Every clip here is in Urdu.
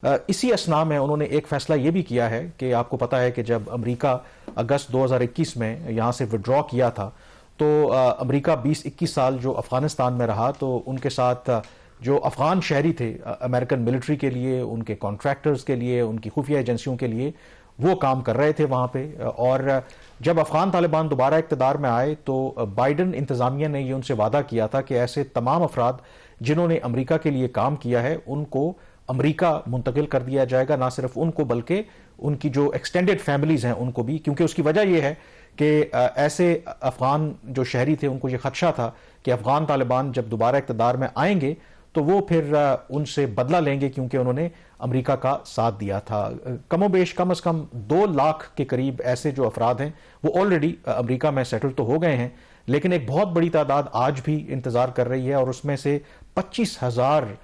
اسی اسنا میں انہوں نے ایک فیصلہ یہ بھی کیا ہے کہ آپ کو پتا ہے کہ جب امریکہ اگست 2021 میں یہاں سے وڈرا کیا تھا تو امریکہ 20-21 سال جو افغانستان میں رہا تو ان کے ساتھ جو افغان شہری تھے امریکن ملٹری کے لیے، ان کے کانٹریکٹرز کے لیے، ان کی خفیہ ایجنسیوں کے لیے وہ کام کر رہے تھے وہاں پہ. اور جب افغان طالبان دوبارہ اقتدار میں آئے تو بائیڈن انتظامیہ نے یہ ان سے وعدہ کیا تھا کہ ایسے تمام افراد جنہوں نے امریکہ کے لیے کام کیا ہے ان کو امریکہ منتقل کر دیا جائے گا، نہ صرف ان کو بلکہ ان کی جو ایکسٹینڈڈ فیملیز ہیں ان کو بھی، کیونکہ اس کی وجہ یہ ہے کہ ایسے افغان جو شہری تھے ان کو یہ خدشہ تھا کہ افغان طالبان جب دوبارہ اقتدار میں آئیں گے تو وہ پھر ان سے بدلہ لیں گے کیونکہ انہوں نے امریکہ کا ساتھ دیا تھا. کم و بیش کم از کم 2 لاکھ کے قریب ایسے جو افراد ہیں وہ آلریڈی امریکہ میں سیٹل تو ہو گئے ہیں، لیکن ایک بہت بڑی تعداد آج بھی انتظار کر رہی ہے، اور اس میں سے 25,000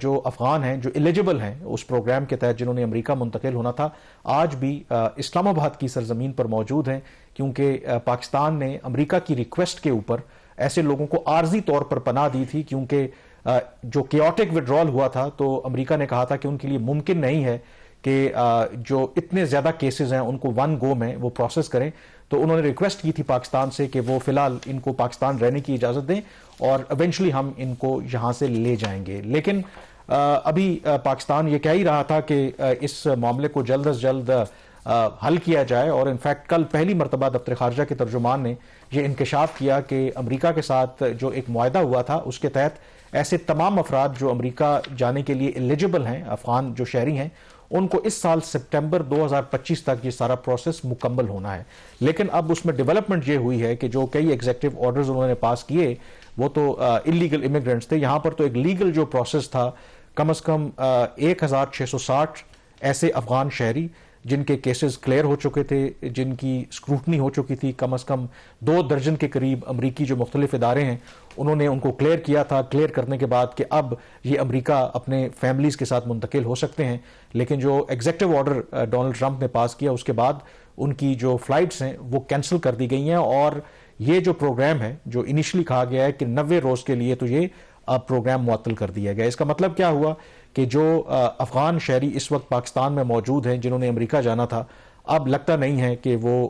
جو افغان ہیں جو ایلیجبل ہیں اس پروگرام کے تحت جنہوں نے امریکہ منتقل ہونا تھا آج بھی اسلام آباد کی سرزمین پر موجود ہیں، کیونکہ پاکستان نے امریکہ کی ریکویسٹ کے اوپر ایسے لوگوں کو عارضی طور پر پناہ دی تھی، کیونکہ جو کیوٹک وڈرال ہوا تھا تو امریکہ نے کہا تھا کہ ان کے لیے ممکن نہیں ہے کہ جو اتنے زیادہ کیسز ہیں ان کو ون گو میں وہ پروسیس کریں. تو انہوں نے ریکویسٹ کی تھی پاکستان سے کہ وہ فی الحال ان کو پاکستان رہنے کی اجازت دیں اور ایونچولی ہم ان کو یہاں سے لے جائیں گے. لیکن ابھی پاکستان یہ کہہ ہی رہا تھا کہ اس معاملے کو جلد از جلد حل کیا جائے، اور انفیکٹ کل پہلی مرتبہ دفتر خارجہ کے ترجمان نے یہ انکشاف کیا کہ امریکہ کے ساتھ جو ایک معاہدہ ہوا تھا اس کے تحت ایسے تمام افراد جو امریکہ جانے کے لیے ایلیجبل ہیں، افغان جو شہری ہیں، ان کو اس سال سپٹمبر 2025 تک یہ سارا پروسیس مکمل ہونا ہے. لیکن اب اس میں ڈیولپمنٹ یہ ہوئی ہے کہ جو کئی ایگزیکٹو آرڈرز انہوں نے پاس کیے وہ تو انلیگل امیگرینٹس تھے. یہاں پر تو ایک لیگل جو پروسیس تھا کم از کم 1660 ایسے افغان شہری جن کے کیسز کلیئر ہو چکے تھے، جن کی اسکروٹنی ہو چکی تھی، کم از کم 2 درجن کے قریب امریکی جو مختلف ادارے ہیں انہوں نے ان کو کلیئر کیا تھا. کلیئر کرنے کے بعد کہ اب یہ امریکہ اپنے فیملیز کے ساتھ منتقل ہو سکتے ہیں. لیکن جو ایگزیکٹو آرڈر ڈونلڈ ٹرمپ نے پاس کیا اس کے بعد ان کی جو فلائٹس ہیں وہ کینسل کر دی گئی ہیں، اور یہ جو پروگرام ہے جو انیشلی کہا گیا ہے کہ 90 روز کے لیے تو یہ اب پروگرام معطل کر دیا گیا. اس کا مطلب کیا ہوا کہ جو افغان شہری اس وقت پاکستان میں موجود ہیں جنہوں نے امریکہ جانا تھا اب لگتا نہیں ہے کہ وہ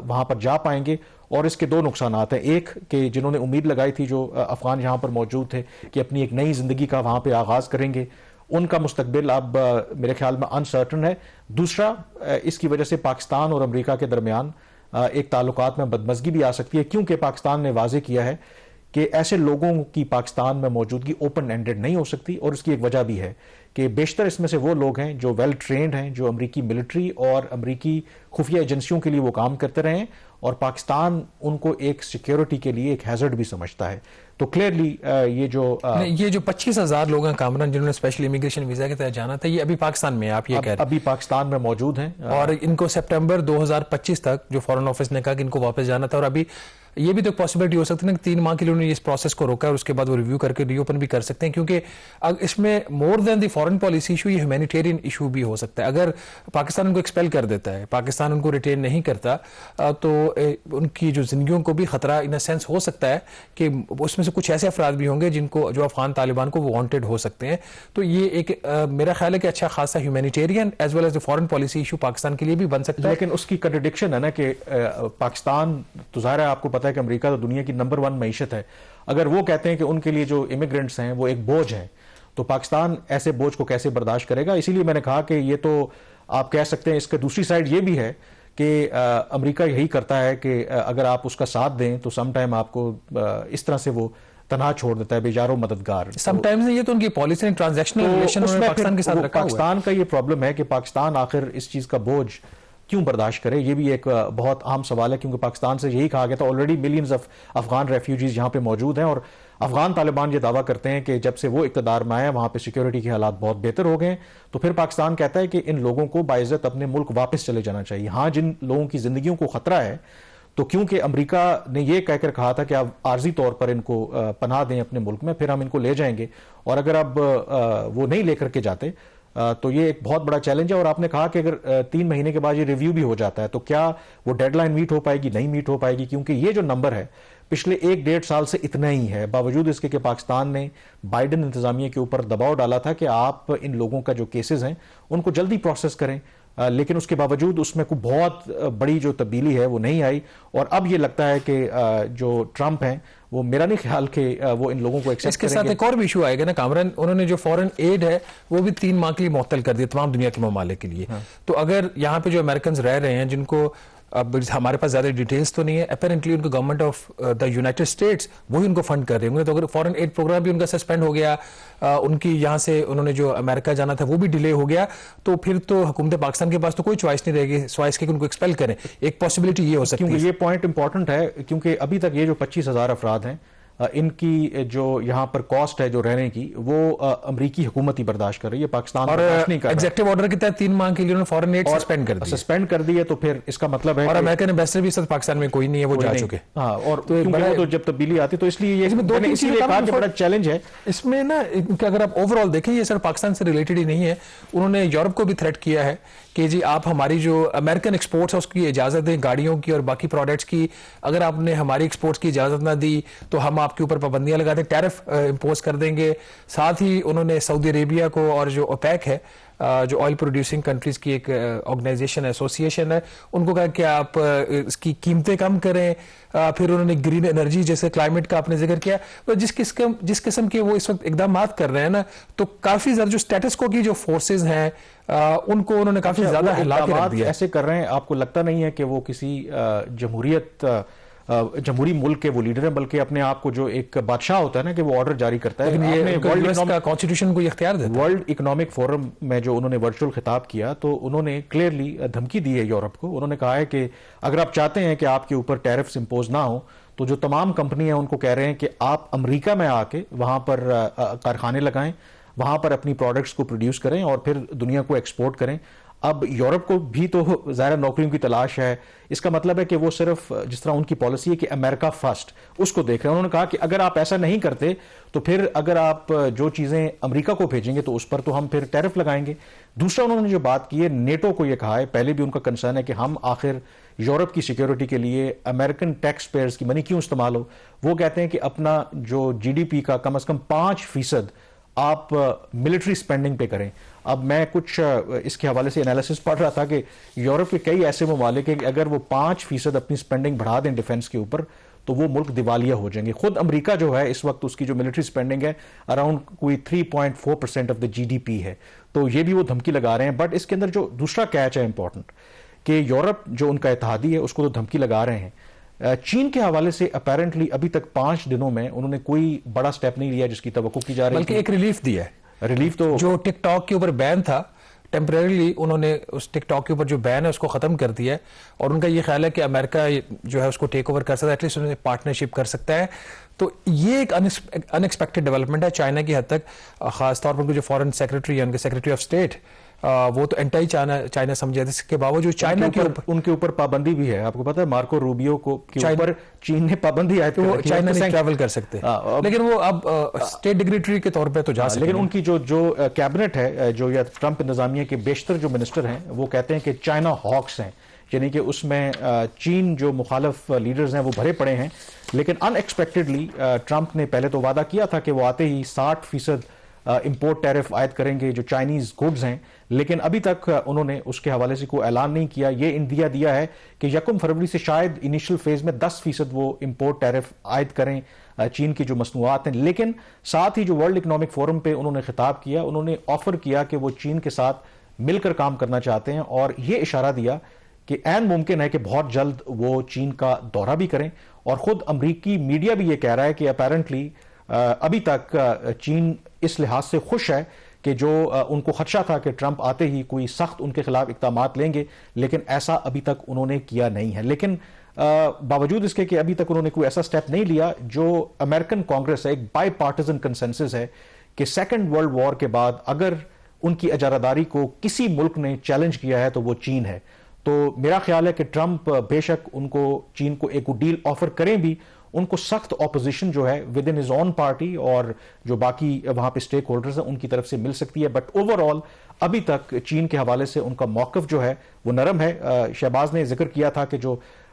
وہاں پر جا پائیں گے. اور اس کے 2 نقصانات ہیں. ایک کہ جنہوں نے امید لگائی تھی جو افغان یہاں پر موجود تھے کہ اپنی ایک نئی زندگی کا وہاں پہ آغاز کریں گے، ان کا مستقبل اب میرے خیال میں انسرٹن ہے. دوسرا اس کی وجہ سے پاکستان اور امریکہ کے درمیان ایک تعلقات میں بدمزگی بھی آ سکتی ہے، کیونکہ پاکستان نے واضح کیا ہے کہ ایسے لوگوں کی پاکستان میں موجودگی اوپن اینڈڈ نہیں ہو سکتی. اور اس کی ایک وجہ بھی ہے کہ بیشتر اس میں سے وہ لوگ ہیں جو ویل ٹرینڈ ہیں، جو امریکی ملٹری اور امریکی خفیہ ایجنسیوں کے لیے وہ کام کرتے رہے ہیں، اور پاکستان ان کو ایک سیکیورٹی کے لیے ایک ہیزرڈ بھی سمجھتا ہے. تو کلیئرلی یہ جو 25,000 لوگ ہیں کامران جنہوں نے اسپیشل امیگریشن ویزا کے تحت جانا تھا، یہ ابھی پاکستان میں آپ یہ کہہ رہے ہیں ابھی پاکستان میں موجود ہیں، اور ان کو سپٹمبر 2025 تک جو فارن آفس نے کہا کہ ان کو واپس جانا تھا. اور ابھی یہ بھی تو پاسبلٹی ہو سکتی ہے کہ 3 ماہ کے لیے انہوں نے اس پروسیس کو روکا ہے اور اس کے بعد وہ ریویو کر کے ری اوپن بھی کر سکتے ہیں، کیونکہ اس میں مور دین دی فارن پالیسی ایشو یہ ہیومینیٹیرین ایشو بھی ہو سکتا ہے. اگر پاکستان ان کو ایکسپیل کر دیتا ہے، پاکستان ان کو ریٹین نہیں کرتا، تو ان کی جو زندگیوں کو بھی خطرہ ان سینس ہو سکتا ہے کہ اس میں سے کچھ ایسے افراد بھی ہوں گے جن کو جو افغان طالبان کو وہ وانٹڈ ہو سکتے ہیں. تو یہ ایک میرا خیال ہے کہ اچھا خاصا humanitarian as well as the foreign policy issue Pakistan کے لیے بھی بن سکتا ہے. لیکن اس کی کنٹرڈکشن ہے نا کہ پاکستان تو ظاہر ہے آپ کو پتا ہے کہ امریکہ تو دنیا کی نمبر 1 معیشت ہے. اگر وہ کہتے ہیں کہ ان کے لیے جو امیگرینٹس ہیں وہ ایک بوجھ ہیں تو پاکستان ایسے بوجھ کو کیسے برداشت کرے گا؟ اسی لیے میں نے کہا کہ یہ تو آپ کہہ سکتے ہیں. اس کے دوسری سائڈ یہ بھی ہے کہ امریکہ یہی کرتا ہے کہ اگر آپ اس کا ساتھ دیں تو سم ٹائم آپ کو اس طرح سے وہ تنہا چھوڑ دیتا ہے، بے یار و مددگار. سم ٹائمز یہ تو ان کی پالیسی نے ٹرانزیکشنل ریلیشن میں پاکستان کے ساتھ رکھا ہوا ہے. پاکستان کا یہ پرابلم ہے کہ پاکستان آخر اس چیز کا بوجھ کیوں برداشت کرے؟ یہ بھی ایک بہت عام سوال ہے، کیونکہ پاکستان سے یہی کہا گیا تھا already millions of Afghan refugees یہاں پہ موجود ہیں، اور افغان طالبان یہ دعویٰ کرتے ہیں کہ جب سے وہ اقتدار میں آئے وہاں پہ سیکیورٹی کے حالات بہت بہتر ہو گئے. تو پھر پاکستان کہتا ہے کہ ان لوگوں کو باعزت اپنے ملک واپس چلے جانا چاہیے. ہاں جن لوگوں کی زندگیوں کو خطرہ ہے تو کیونکہ امریکہ نے یہ کہہ کر کہا تھا کہ آپ عارضی طور پر ان کو پناہ دیں اپنے ملک میں، پھر ہم ان کو لے جائیں گے، اور اگر اب وہ نہیں لے کر کے جاتے تو یہ ایک بہت بڑا چیلنج ہے. اور آپ نے کہا کہ اگر 3 مہینے کے بعد یہ ریویو بھی ہو جاتا ہے تو کیا وہ ڈیڈ لائن میٹ ہو پائے گی؟ نہیں میٹ ہو پائے گی، کیونکہ یہ جو نمبر ہے پچھلے 1-1.5 سال سے اتنا ہی ہے، باوجود اس کے کہ پاکستان نے بائیڈن انتظامیہ کے اوپر دباؤ ڈالا تھا کہ آپ ان لوگوں کا جو کیسز ہیں ان کو جلدی پروسیس کریں، لیکن اس کے باوجود اس میں کوئی بہت بڑی جو تبدیلی ہے وہ نہیں آئی. اور اب یہ لگتا ہے کہ جو ٹرمپ ہیں وہ میرا نہیں خیال کہ وہ ان لوگوں کو ایکسیپٹ اس کے کریں ساتھ گے. ایک اور بھی ایشو آئے گا نا کامران، انہوں نے جو فورن ایڈ ہے وہ بھی 3 ماہ کے لیے معطل کر دیا تمام دنیا کے ممالک کے لیے. تو اگر یہاں پہ جو امریکنز رہ رہے ہیں جن کو اب ہمارے پاس زیادہ ڈیٹیلز تو نہیں ہے، اپیرنٹلی ان کو government of the United States وہی ان کو فنڈ کر رہے ہوں گے، تو اگر فورن ایڈ پروگرام بھی ان کا سسپینڈ ہو گیا، ان کی یہاں سے انہوں نے جو امریکہ جانا تھا وہ بھی ڈیلے ہو گیا، تو پھر تو حکومت پاکستان کے پاس تو کوئی چوائس نہیں رہے گی سوائے اس کے کہ ان کو ایکسپیل کریں. ایک پاسبلٹی یہ ہو سکتی ہے. کیونکہ یہ پوائنٹ امپورٹنٹ ہے، کیونکہ ابھی تک یہ جو 25,000 افراد ہیں ان کی جو یہاں پر کاسٹ ہے جو رہنے کی وہ امریکی حکومت ہی برداشت کر رہی ہے، پاکستان برداشت نہیں کر رہا. ایگزیکٹو آرڈر کے تحت 3 ماہ کے لیے انہوں نے فورن ایڈ سسپینڈ کر دی ہے، تو پھر اس کا مطلب ہے اور امریکن ایمبیسڈر بھی سب پاکستان میں کوئی نہیں ہے، وہ جا چکے. ہاں، اور تو جب تبدیلی آتی تو اس لیے یہ اسی لیے کہا کہ بڑا چیلنج ہے اس میں نا، کہ اگر آپ اوور آل دیکھیں یہ سر پاکستان سے ریلیٹڈ ہی نہیں ہے. انہوں نے یورپ کو بھی تھریٹ کیا ہے کہ جی آپ ہماری جو امریکن ایکسپورٹس ہے اس کی اجازت دیں، گاڑیوں کی اور باقی پروڈکٹس کی، اگر آپ نے ہماری ایکسپورٹس کی اجازت نہ دی تو ہم آپ کے اوپر پابندیاں لگا دیں، ٹیرف امپوز کر دیں گے. ساتھ ہی انہوں نے سعودی عربیہ کو اور جو اوپیک ہے جو آئل پروڈیوسنگ کنٹریز کی ایک آرگنائزیشن ایسوسیشن ہے، ان کو کہا کہ آپ اس کی قیمتیں کم کریں. پھر انہوں نے گرین انرجی جیسے کلائمیٹ کا آپ نے ذکر کیا، تو جس قسم کے وہ اس وقت اقدامات کر رہے ہیں نا، تو کافی زیادہ جو اسٹیٹس کو کی جو فورسز ہیں ان کو انہوں نے کافی زیادہ ہلا کے رکھ دیا. ایسے کر رہے ہیں، آپ کو لگتا نہیں ہے کہ وہ کسی جمہوری ملک کے وہ لیڈر ہیں، بلکہ اپنے آپ کو جو ایک بادشاہ ہوتا ہے نا کہ وہ آرڈر جاری کرتا ہے. کانسٹیٹیوشن کو اختیار دیتا ہے. ورلڈ اکنامک فورم میں جو انہوں نے ورچوئل خطاب کیا تو انہوں نے کلیئرلی دھمکی دی ہے یورپ کو. انہوں نے کہا ہے کہ اگر آپ چاہتے ہیں کہ آپ کے اوپر ٹیرفز امپوز نہ ہوں تو جو تمام کمپنی ہیں ان کو کہہ رہے ہیں کہ آپ امریکہ میں آ کے وہاں پر کارخانے لگائیں، وہاں پر اپنی پروڈکٹس کو پروڈیوس کریں اور پھر دنیا کو ایکسپورٹ کریں. اب یورپ کو بھی تو ظاہر نوکریوں کی تلاش ہے. اس کا مطلب ہے کہ وہ صرف جس طرح ان کی پالیسی ہے کہ امریکہ فرسٹ، اس کو دیکھ رہے ہیں. انہوں نے کہا کہ اگر آپ ایسا نہیں کرتے تو پھر اگر آپ جو چیزیں امریکہ کو بھیجیں گے تو اس پر تو ہم پھر ٹیرف لگائیں گے. دوسرا انہوں نے جو بات کی ہے نیٹو کو یہ کہا ہے، پہلے بھی ان کا کنسرن ہے کہ ہم آخر یورپ کی سیکیورٹی کے لیے امریکن ٹیکس پیئرز کی منی کیوں استعمال ہو. وہ کہتے ہیں کہ اپنا جو جی ڈی پی کا کم از کم 5% آپ ملٹری سپینڈنگ پہ کریں. اب میں کچھ اس کے حوالے سے انالیسس پڑھ رہا تھا کہ یورپ کے کئی ایسے ممالک ہیں کہ اگر وہ 5% اپنی سپینڈنگ بڑھا دیں ڈیفنس کے اوپر تو وہ ملک دیوالیہ ہو جائیں گے. خود امریکہ جو ہے اس وقت اس کی جو ملٹری سپینڈنگ ہے اراؤنڈ کوئی 3.4% of the G D P ہے. تو یہ بھی وہ دھمکی لگا رہے ہیں. بٹ اس کے اندر جو دوسرا کیچ ہے امپورٹنٹ کہ یورپ جو ان کا اتحادی ہے اس کو تو دھمکی لگا رہے ہیں. چین کے حوالے سے اپیرنٹلی ابھی تک 5 دنوں میں انہوں نے کوئی بڑا سٹیپ نہیں لیا جس کی توقع کی جا رہی بلکہ ایک ریلیف دیا ہے. ریلیف تو جو ٹک ٹاک کے اوپر بین تھا ٹیمپریریلی انہوں نے اس ٹک ٹاک کے اوپر جو بین ہے اس کو ختم کر دیا ہے، اور ان کا یہ خیال ہے کہ امریکہ جو ہے اس کو ٹیک اوور کر سکتا ہے، ایٹ لیسٹ انہیں پارٹنرشپ کر سکتا ہے. تو یہ ایک ان ایکسپیکٹڈ ڈیولپمنٹ ہے چائنا کی حد تک. خاص طور پر جو فارن سیکرٹری ہے ان کے سیکرٹری آف اسٹیٹ وہ تو انٹائی چائنا سمجھے، اس کے باوجود چائنا کے ان کے اوپر پابندی بھی ہے. آپ کو پتا ہے مارکو روبیو کو کے اوپر چین نے پابندی عائد کر رکھی ہے، چائنا نہیں ٹریول کر سکتے، لیکن وہ اب اسٹیٹ ڈگنیٹری کے طور پہ تو جا سکتے. لیکن ان کی جو کیبنٹ ہے جو یا ٹرمپ انتظامیہ کے بیشتر جو منسٹر ہیں وہ کہتے ہیں کہ چائنا ہاکس ہیں، یعنی کہ اس میں چین جو مخالف لیڈرز ہیں وہ بھرے پڑے ہیں. لیکن ان ایکسپیکٹڈلی ٹرمپ نے پہلے تو وعدہ کیا تھا کہ وہ آتے ہی 60% امپورٹ ٹیرف عائد کریں گے جو چائنیز گڈز ہیں، لیکن ابھی تک انہوں نے اس کے حوالے سے کوئی اعلان نہیں کیا. یہ اندیا دیا ہے کہ 1 فروری سے شاید انیشل فیز میں 10% وہ امپورٹ ٹیرف عائد کریں چین کی جو مصنوعات ہیں. لیکن ساتھ ہی جو ورلڈ اکنامک فورم پہ انہوں نے خطاب کیا، انہوں نے آفر کیا کہ وہ چین کے ساتھ مل کر کام کرنا چاہتے ہیں، اور یہ اشارہ دیا کہ عین ممکن ہے کہ بہت جلد وہ چین کا دورہ بھی کریں. اور خود امریکی میڈیا بھی یہ کہہ رہا ہے کہ اپیرنٹلی ابھی تک چین اس لحاظ سے خوش ہے کہ جو ان کو خدشہ تھا کہ ٹرمپ آتے ہی کوئی سخت ان کے خلاف اقدامات لیں گے، لیکن ایسا ابھی تک انہوں نے کیا نہیں ہے. لیکن باوجود اس کے کہ ابھی تک انہوں نے کوئی ایسا سٹیپ نہیں لیا، جو امریکن کانگریس ہے ایک بائی پارٹیزن کنسنسس ہے کہ سیکنڈ ورلڈ وار کے بعد اگر ان کی اجارہ کو کسی ملک نے چیلنج کیا ہے تو وہ چین ہے. تو میرا خیال ہے کہ ٹرمپ بے شک ان کو چین کو ایک ڈیل آفر کریں بھی، ان کو سخت اپوزیشن جو ہے with in his own party اور جو باقی وہاں پہ اسٹیک ہولڈرز ہیں ان کی طرف سے مل سکتی ہے. بٹ اوور آل ابھی تک چین کے حوالے سے ان کا موقف جو ہے وہ نرم ہے. شہباز نے ذکر کیا تھا کہ جو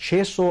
$600